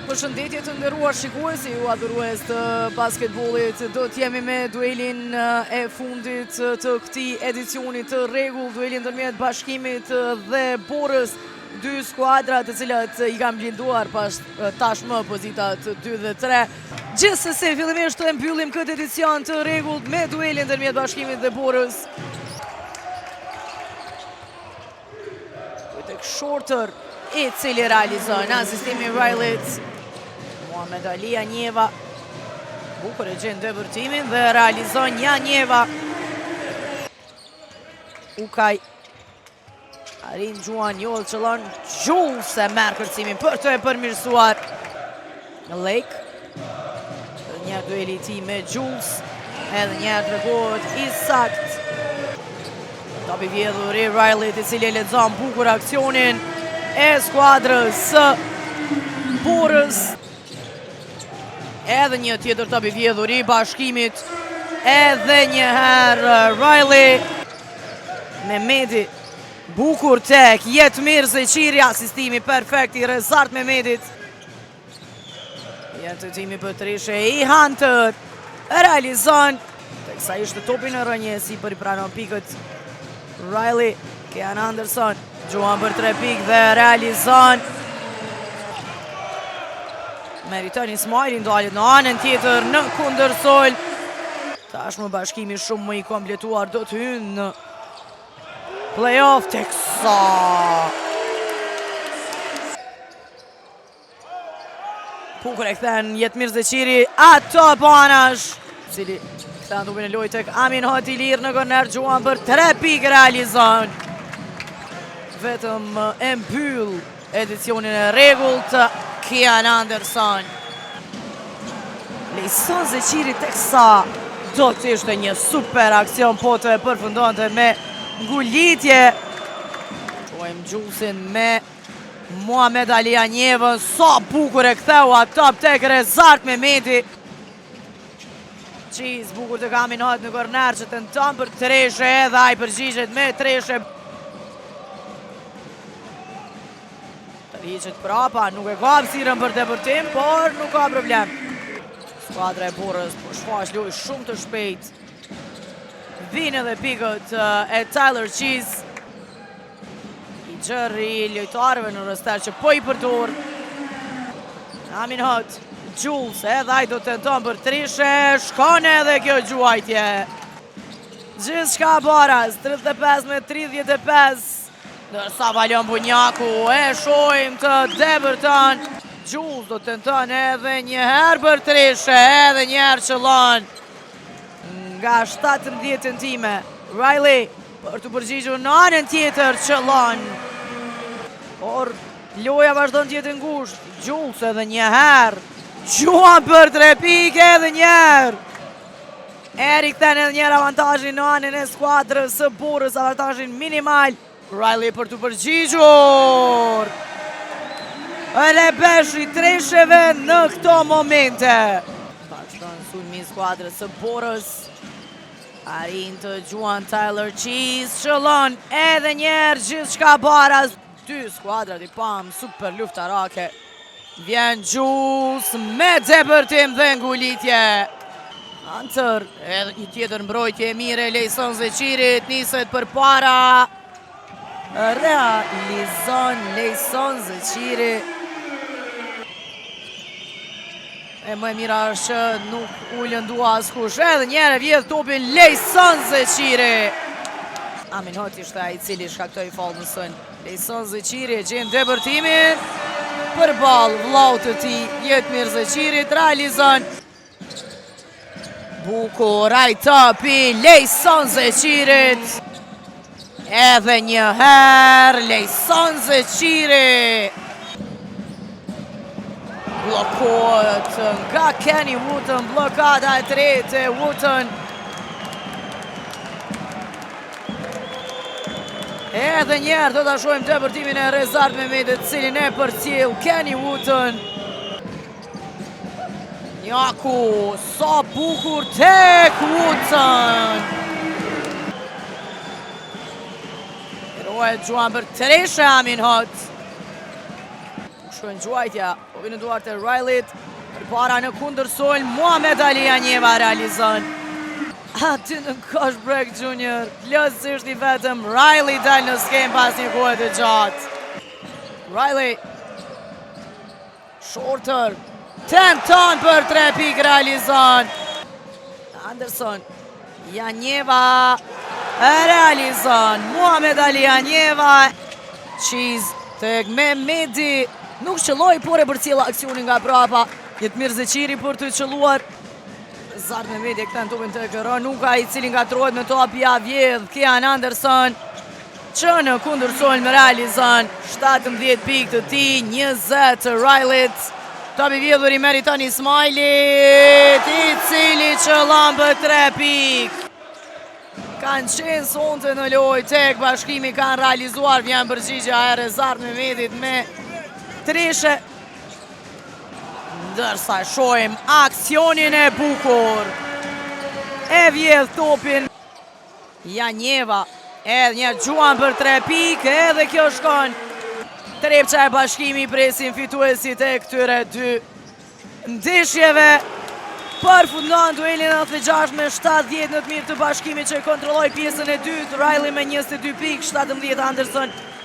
Përshëndetje të nderuar shikuesi, ju adhurues të basketbollit. Do t'jemi me duelin e fundit të këtij edicioni të rregull, duelin ndërmjet Bashkimit dhe Borës, dy skuadra të cilat i kanë blinduar pas tashmë pozitat 2 dhe 3. Gjithsesi, fillimisht të mbyllim këtë edicion të rregullt me duelin ndërmjet Bashkimit dhe Borës. Tek Shorter i cili realizon asistimin Rajlit. Muhamed Ali Janjeva bukur e gjen ndërtimin dhe realizon Janjeva. Ukaj arrin Gjuan Joll qëllon Jules e merr kërcimin për të e përmirësuar. Lake një dueli i tij me Jules, edhe një tregohet i sakt. Topi vjedhur i Rajlit i cili lexon bukur aksionin e skuadrës së Borës. Edhe një tjetër topi vjedhur i Bashkimit. Edhe një herë Riley. Mehmeti bukur tek Jetmir Zeqiri, asistimi perfekt i Rezart Mehmetit. Jetëtimi për trishe i Hunter realizon, teksa ishte topi në rënjes i për i pranon pikët. Riley, Kean Anderson, Gjuan për 3 pikë dhe realizon. Meriton Ismaili ndalet në anën tjetër në kundërsol. Tashmë Bashkimi shumë më i kompletuar do të hynë në playoff teksa bukur e kthen Jetmir Zeqiri ato banash, cili kthen dubin e lojë tek Amin Hoti lirë në korner. Gjuan për 3 pikë realizon. Vetëm e mbyll edicionin e rregullt Kean Anderson. Lejson Zeqiri teksa do të ishte një super aksion, po të e përfundonte me ngulitje. Quajmë Gjusin me Muhamed Ali Janjevën, sa bukur e ktheu atop tek Rezart Mehmeti. Qiz bukur të Amin Hot në korner që tenton për treshe, edhe ai përgjigjet me treshe. Tërhiqet prapa, nuk e ka hapësirën për depërtim, por nuk ka problem. Skuadra e Borës po shfaq lojë shumë të shpejt. Vinë edhe pikët e Tyler Qiz. I gjërri lojtarëve në rëster që po i përdor. Amin Hot, Jules, edhe ai do të tenton për trishe, shkon edhe kjo gjuajtje. Gjithçka baraz, 35-35. Ndërsa Valion Bunjaku e shohim të debërton. Jules do të tenton edhe një herë për trishe, edhe një herë qëllon. Nga 17 centime, Riley për të përgjigjur në anën tjetër qëllon. Por loja vazhdon të jetë ngushtë. Jules edhe një herë. Gjuan për 3 pikë edhe një herë. Eri kthen edhe një herë avantazhin në anën e skuadrës së Borës, avantazhin minimal. Riley për të përgjigjur. Edhe beshi tresheve në këto momente. Vazhdon sulmi skuadrës së Borës. Arrin të Gjuan Tyler Qiz, qëllon edhe njerë gjithçka baraz. 2 skuadrat i pam super luftarake. Vjen Jules me depërtim dhe ngulitje. Hunter, edhe një tjetër mbrojtje e mire, Lejson Zeqirit, niset për para. Realizon Lejson Zeqiri. E më e mira është që nuk u lëndua askush. Edhe njëre vjedh topin Lejson Zeqiri. Amin Hoti ishte ai i cili shkaktoi fallën. Lejson Zeqiri gjen depërtimin përballë vllaut të tij Jetmir Zeqirit, realizon. Bukur ai topi Lejson Zeqirit. Edhe një herë Lejson Zeqiri. Blokohet nga Kenny Wooten, blokada e tretë e Wooten. Edhe njerë do të shohim depërtimin e Rezart Mehmetit, cilin e përcjell Kenny Wooten. Njaku, sa bukur tek Wooten. Heroet Gjuan për treshe Amin Hot. Shkojnë gjuajtja, Topi në duart e Rileyt. Para në kundër sulm, Muhamet Ali Janjeva realizon. Aty në Kosh Break Junior, plotësisht I vetëm Riley dal në skem pas një kohe të gjatë. Riley Shorter tenton për 3 pikë realizon. Anderson Janjeva realizon. Muhamet Ali Janjeva. Qiz tek Mehmeti. Nuk qëlloj, por e përcjell aksionin nga prapa. Jetmir Zeqiri për të qëlluar. Zart Mehmeti e këtën topin të kërën. Nuk ka I cili nga trojt me top ja vjedh Kian Anderson. Që në kundër sulm realizon 17 pikë të ti, 20 të Rileyt. Topi vjedhur I meriton Ismailit, I cili qëllon për 3 pikë. Kanë qenë sonte në lojë, tek bashkimi kanë realizuar, vjen përgjigja e Zart Mehmetit me trishe. Ndërsa shohim aksionin e bukur. E vjedh topin Janjeva. Edhe një gjuan për 3 pikë, edhe kjo shkon. Trepqa e bashkimi presin fituesit e këtyre 2 ndeshjeve. Përfundon duelin 96 me 70 në të mirë të bashkimit që kontrolloi pjesën e dytë. Riley me 22 pikë, 17 Anderson